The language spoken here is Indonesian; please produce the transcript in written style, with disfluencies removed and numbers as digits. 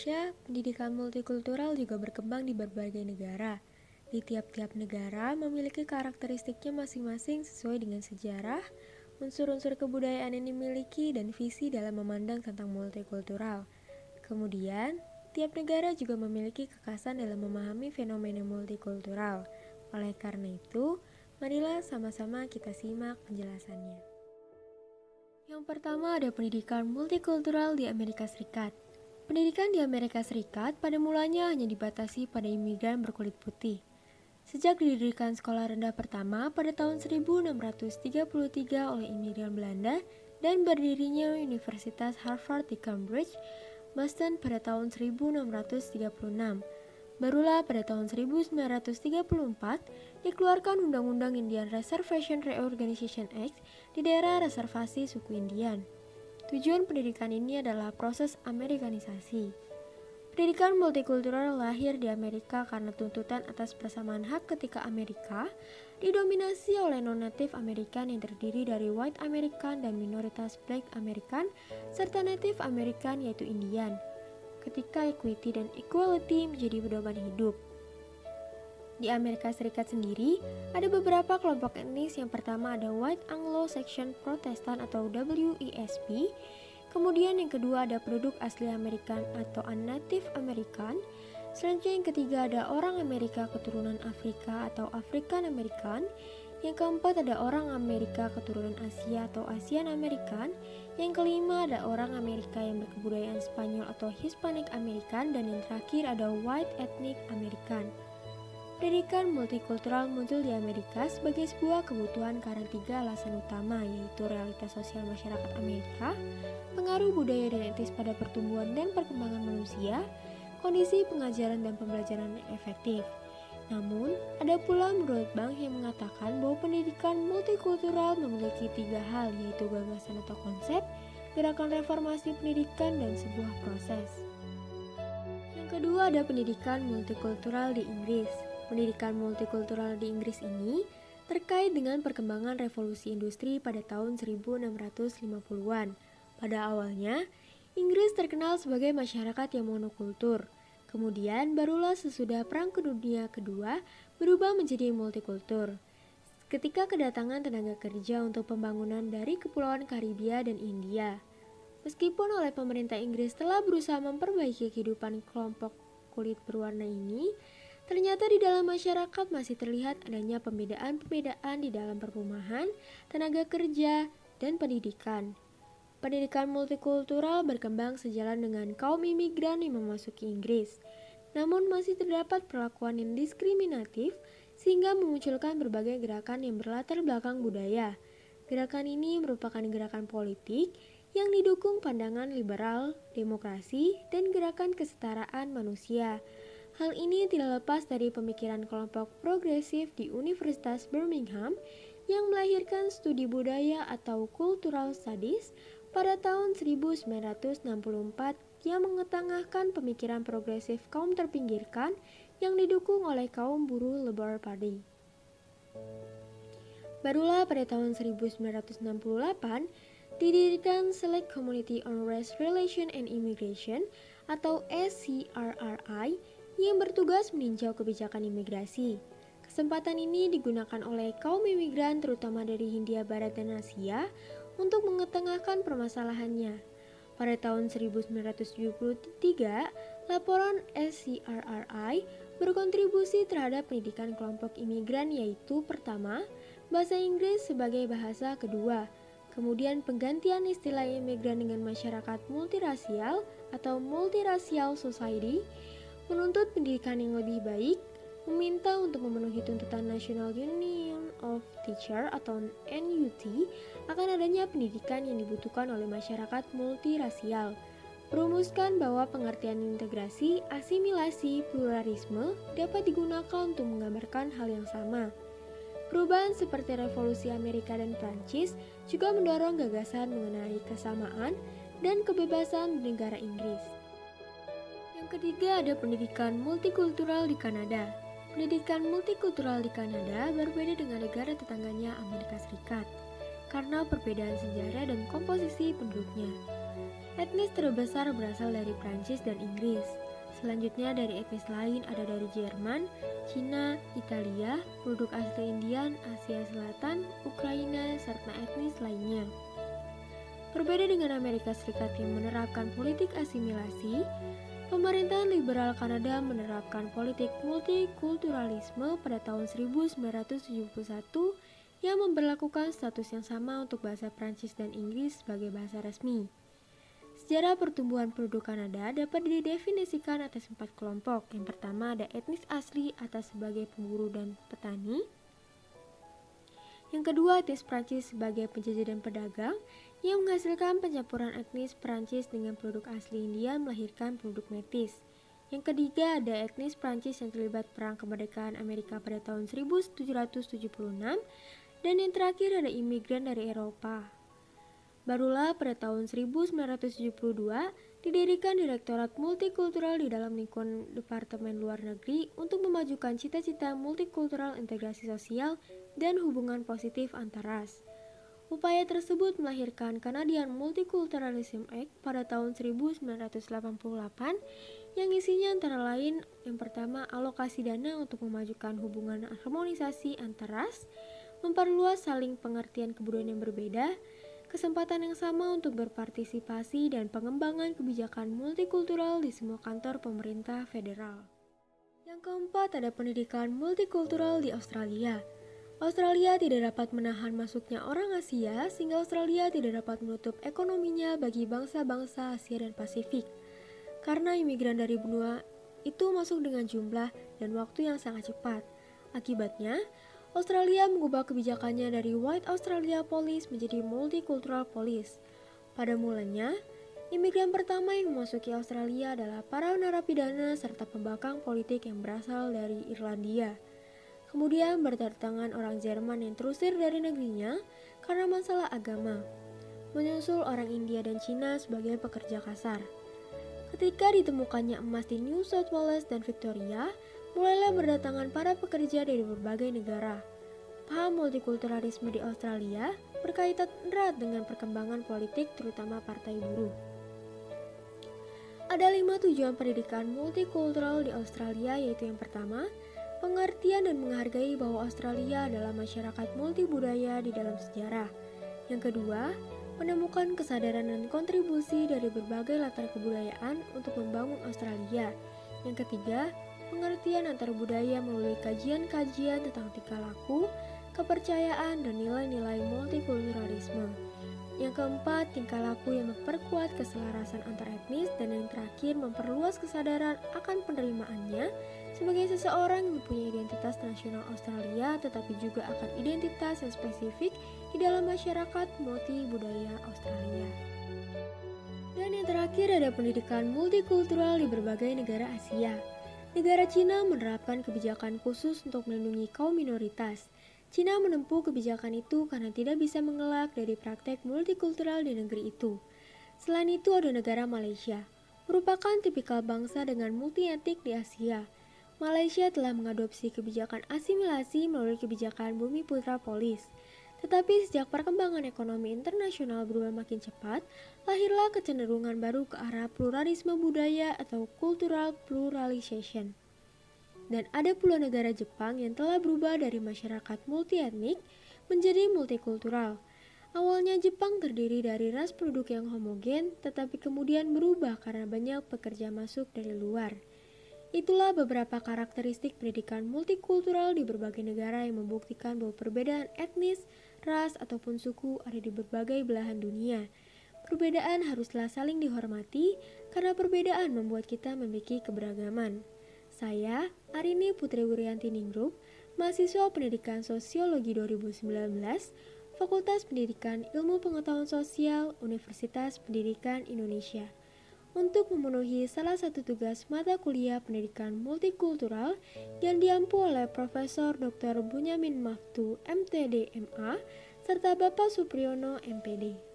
Indonesia, pendidikan multikultural juga berkembang di berbagai negara. Di tiap-tiap negara memiliki karakteristiknya masing-masing sesuai dengan sejarah, unsur-unsur kebudayaan yang dimiliki, dan visi dalam memandang tentang multikultural. Kemudian, tiap negara juga memiliki kekhasan dalam memahami fenomena multikultural. Oleh karena itu, marilah sama-sama kita simak penjelasannya. Yang pertama ada pendidikan multikultural di Amerika Serikat. Pendidikan di Amerika Serikat pada mulanya hanya dibatasi pada imigran berkulit putih. Sejak didirikan sekolah rendah pertama pada tahun 1633 oleh imigran Belanda dan berdirinya Universitas Harvard di Cambridge, Boston pada tahun 1636. Barulah pada tahun 1934 dikeluarkan Undang-Undang Indian Reservation Reorganization Act di daerah reservasi suku Indian. Tujuan pendidikan ini adalah proses Amerikanisasi. Pendidikan multikultural lahir di Amerika karena tuntutan atas persamaan hak ketika Amerika didominasi oleh non-native American yang terdiri dari white American dan minoritas black American serta native American yaitu Indian. Ketika equity dan equality menjadi pedoman hidup. Di Amerika Serikat sendiri, ada beberapa kelompok etnis. Yang pertama ada White Anglo-Saxon Protestant atau WESP. Kemudian yang kedua ada penduduk asli Amerikan atau Native American. Selanjutnya yang ketiga ada orang Amerika keturunan Afrika atau African American. Yang keempat ada orang Amerika keturunan Asia atau Asian American. Yang kelima ada orang Amerika yang berkebudayaan Spanyol atau Hispanic American. Dan yang terakhir ada White Ethnic American. Pendidikan multikultural muncul di Amerika sebagai sebuah kebutuhan karena 3 alasan utama, yaitu realitas sosial masyarakat Amerika, pengaruh budaya dan etis pada pertumbuhan dan perkembangan manusia, kondisi pengajaran dan pembelajaran yang efektif. Namun, ada pula menurut Bank yang mengatakan bahwa pendidikan multikultural memiliki 3 hal, yaitu gagasan atau konsep, gerakan reformasi pendidikan, dan sebuah proses. Yang kedua ada pendidikan multikultural di Inggris. Pendidikan multikultural di Inggris ini terkait dengan perkembangan revolusi industri pada tahun 1650-an. Pada awalnya, Inggris terkenal sebagai masyarakat yang monokultur. Kemudian barulah sesudah Perang Dunia Kedua berubah menjadi multikultur. Ketika kedatangan tenaga kerja untuk pembangunan dari Kepulauan Karibia dan India. Meskipun oleh pemerintah Inggris telah berusaha memperbaiki kehidupan kelompok kulit berwarna ini, ternyata di dalam masyarakat masih terlihat adanya pembedaan-pembedaan di dalam perumahan, tenaga kerja, dan pendidikan. Pendidikan multikultural berkembang sejalan dengan kaum imigran yang memasuki Inggris. Namun masih terdapat perlakuan yang diskriminatif sehingga memunculkan berbagai gerakan yang berlatar belakang budaya. Gerakan ini merupakan gerakan politik yang didukung pandangan liberal, demokrasi, dan gerakan kesetaraan manusia. Hal ini tidak lepas dari pemikiran kelompok progresif di Universitas Birmingham yang melahirkan studi budaya atau cultural studies pada tahun 1964 yang mengetengahkan pemikiran progresif kaum terpinggirkan yang didukung oleh kaum buruh Labour Party. Barulah pada tahun 1968 didirikan Select Committee on Race, Relation and Immigration atau SCRRI yang bertugas meninjau kebijakan imigrasi. Kesempatan ini digunakan oleh kaum imigran terutama dari Hindia Barat dan Asia untuk mengetengahkan permasalahannya. Pada tahun 1973, laporan SCRRI berkontribusi terhadap pendidikan kelompok imigran yaitu pertama, bahasa Inggris sebagai bahasa kedua, kemudian penggantian istilah imigran dengan masyarakat multirasial atau multiracial society, menuntut pendidikan yang lebih baik, meminta untuk memenuhi tuntutan National Union of Teachers atau NUT akan adanya pendidikan yang dibutuhkan oleh masyarakat multirasial, merumuskan bahwa pengertian integrasi, asimilasi, pluralisme dapat digunakan untuk menggambarkan hal yang sama. Perubahan seperti Revolusi Amerika dan Prancis juga mendorong gagasan mengenai kesamaan dan kebebasan di negara Inggris. Yang ketiga ada pendidikan multikultural di Kanada. Pendidikan multikultural di Kanada berbeda dengan negara tetangganya Amerika Serikat. karena perbedaan sejarah dan komposisi penduduknya. Etnis terbesar berasal dari Prancis dan Inggris. Selanjutnya dari etnis lain ada dari Jerman, Cina, Italia, penduduk asli Indian, Asia Selatan, Ukraina, serta etnis lainnya. Berbeda dengan Amerika Serikat yang menerapkan politik asimilasi, pemerintahan liberal Kanada menerapkan politik multikulturalisme pada tahun 1971 yang memberlakukan status yang sama untuk bahasa Prancis dan Inggris sebagai bahasa resmi. Sejarah pertumbuhan penduduk Kanada dapat didefinisikan atas 4 kelompok. Yang pertama ada etnis asli atas sebagai pemburu dan petani. Yang kedua etnis Prancis sebagai penjajah dan pedagang yang menghasilkan pencampuran etnis Prancis dengan penduduk asli India melahirkan penduduk Metis. Yang ketiga ada etnis Prancis yang terlibat perang kemerdekaan Amerika pada tahun 1776 dan yang terakhir ada imigran dari Eropa. Barulah pada tahun 1972 didirikan Direktorat Multikultural di dalam lingkungan Departemen Luar Negeri untuk memajukan cita-cita multikultural, integrasi sosial, dan hubungan positif antar ras. Upaya tersebut melahirkan Canadian Multiculturalism Act pada tahun 1988 yang isinya antara lain yang pertama alokasi dana untuk memajukan hubungan harmonisasi antar ras, memperluas saling pengertian kebudayaan yang berbeda, kesempatan yang sama untuk berpartisipasi dan pengembangan kebijakan multikultural di semua kantor pemerintah federal. Yang keempat ada pendidikan multikultural di Australia. Australia tidak dapat menahan masuknya orang Asia sehingga Australia tidak dapat menutup ekonominya bagi bangsa-bangsa Asia dan Pasifik. Karena imigran dari benua itu masuk dengan jumlah dan waktu yang sangat cepat. Akibatnya, Australia mengubah kebijakannya dari White Australia Police menjadi Multicultural Police. Pada mulanya, imigran pertama yang memasuki Australia adalah para narapidana serta pembangkang politik yang berasal dari Irlandia. Kemudian berdatangan orang Jerman yang terusir dari negerinya karena masalah agama. Menyusul orang India dan Cina sebagai pekerja kasar. Ketika ditemukannya emas di New South Wales dan Victoria, mulailah berdatangan para pekerja dari berbagai negara. Paham multikulturalisme di Australia berkaitan erat dengan perkembangan politik terutama partai buruh. Ada 5 tujuan pendidikan multikultural di Australia yaitu yang pertama, pengertian dan menghargai bahwa Australia adalah masyarakat multibudaya di dalam sejarah. Yang kedua, menemukan kesadaran dan kontribusi dari berbagai latar kebudayaan untuk membangun Australia. Yang ketiga, pengertian antar budaya melalui kajian-kajian tentang tingkah laku, kepercayaan, dan nilai-nilai multikulturalisme. Yang keempat, tingkah laku yang memperkuat keselarasan antar etnis, dan yang terakhir, memperluas kesadaran akan penerimaannya sebagai seseorang yang mempunyai identitas nasional Australia, tetapi juga akan identitas yang spesifik di dalam masyarakat multibudaya Australia. Dan yang terakhir ada pendidikan multikultural di berbagai negara Asia. Negara Cina menerapkan kebijakan khusus untuk melindungi kaum minoritas. Cina menempuh kebijakan itu karena tidak bisa mengelak dari praktek multikultural di negeri itu. Selain itu ada negara Malaysia, merupakan tipikal bangsa dengan multi-etnik di Asia. Malaysia telah mengadopsi kebijakan asimilasi melalui kebijakan Bumiputra Police. Tetapi sejak perkembangan ekonomi internasional berubah makin cepat, lahirlah kecenderungan baru ke arah pluralisme budaya atau cultural pluralization. Dan ada pula negara Jepang yang telah berubah dari masyarakat multietnik menjadi multikultural. Awalnya Jepang terdiri dari ras penduduk yang homogen, tetapi kemudian berubah karena banyak pekerja masuk dari luar. Itulah beberapa karakteristik pendidikan multikultural di berbagai negara yang membuktikan bahwa perbedaan etnis, ras, ataupun suku ada di berbagai belahan dunia. Perbedaan haruslah saling dihormati karena perbedaan membuat kita memiliki keberagaman. Saya, Arini Putri Wurianti Ningrum, mahasiswa Pendidikan Sosiologi 2019, Fakultas Pendidikan Ilmu Pengetahuan Sosial, Universitas Pendidikan Indonesia. Untuk memenuhi salah satu tugas mata kuliah pendidikan multikultural yang diampu oleh Profesor Dr. Bunyamin Maftu, MTD, MA, serta Bapak Supriyono, MPD.